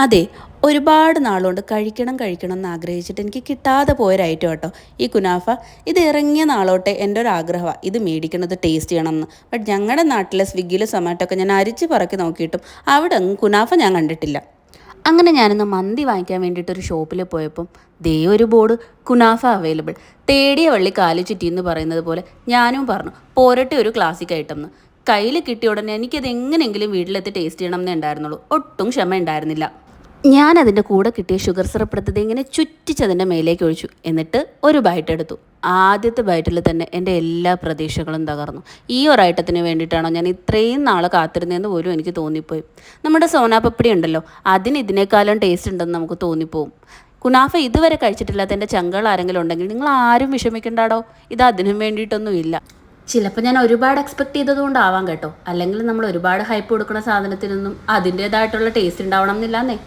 അതെ, ഒരുപാട് നാളുകൊണ്ട് കഴിക്കണം കഴിക്കണം എന്ന് ആഗ്രഹിച്ചിട്ട് എനിക്ക് കിട്ടാതെ പോയൊരു ഐറ്റം കേട്ടോ ഈ കുനാഫ. ഇത് ഇറങ്ങിയ നാളോട്ടെ എൻ്റെ ഒരു ആഗ്രഹമാണ് ഇത് മേടിക്കണത് ടേസ്റ്റ് ചെയ്യണമെന്ന്. ബട്ട് ഞങ്ങളുടെ നാട്ടിലെ സ്വിഗ്ഗിയിലും സൊമാറ്റോ ഒക്കെ ഞാൻ അരിച്ച് പറക്കി നോക്കിയിട്ടും അവിടെ അങ്ങ് കുനാഫ ഞാൻ കണ്ടിട്ടില്ല. അങ്ങനെ ഞാനിന്ന് മന്തി വാങ്ങിക്കാൻ വേണ്ടിയിട്ട് ഒരു ഷോപ്പിൽ പോയപ്പം ദേ ഒരു ബോർഡ് കുനാഫ അവൈലബിൾ. തേടിയ വള്ളി കാലി ചുറ്റി എന്ന് പറയുന്നത് പോലെ ഞാനും പറഞ്ഞു പോരട്ടെ ഒരു ക്ലാസിക് ഐറ്റം എന്ന്. കയ്യിൽ കിട്ടിയ ഉടനെ എനിക്കത് എങ്ങനെയെങ്കിലും വീട്ടിലെത്തി ടേസ്റ്റ് ചെയ്യണം എന്നേ ഉണ്ടായിരുന്നുള്ളൂ. ഒട്ടും ക്ഷമ ഉണ്ടായിരുന്നില്ല. ഞാൻ അതിൻ്റെ കൂടെ കിട്ടിയ ഷുഗർ സിറപ്പ് എടുത്തത് ഇങ്ങനെ ചുറ്റിച്ചതിൻ്റെ മേലേക്ക് ഒഴിച്ചു. എന്നിട്ട് ഒരു ബൈറ്റ് എടുത്തു. ആദ്യത്തെ ബൈറ്റിൽ തന്നെ എൻ്റെ എല്ലാ പ്രതീക്ഷകളും തകർന്നു. ഈ ഒരു ഐറ്റത്തിന് വേണ്ടിയിട്ടാണോ ഞാൻ ഇത്രയും നാളെ കാത്തിരുന്നതെന്ന് പോലും എനിക്ക് തോന്നിപ്പോയി. നമ്മുടെ സോനാപപ്പടി ഉണ്ടല്ലോ, അതിന് ഇതിനേക്കാളും ടേസ്റ്റ് ഉണ്ടെന്ന് നമുക്ക് തോന്നിപ്പോവും. കുനാഫ ഇതുവരെ കഴിച്ചിട്ടില്ലാത്ത എൻ്റെ ചങ്കൾ ആരെങ്കിലും ഉണ്ടെങ്കിൽ നിങ്ങൾ ആരും വിഷമിക്കണ്ടാടോ, ഇത് അതിനും വേണ്ടിയിട്ടൊന്നും ഇല്ല. ചിലപ്പോൾ ഞാൻ ഒരുപാട് എക്സ്പെക്ട് ചെയ്തതുകൊണ്ടാവാം കേട്ടോ. അല്ലെങ്കിൽ നമ്മൾ ഒരുപാട് ഹൈപ്പ് കൊടുക്കുന്ന സാധനത്തിനൊന്നും അതിൻ്റേതായിട്ടുള്ള ടേസ്റ്റ് ഉണ്ടാവണം എന്നില്ലാന്നേ.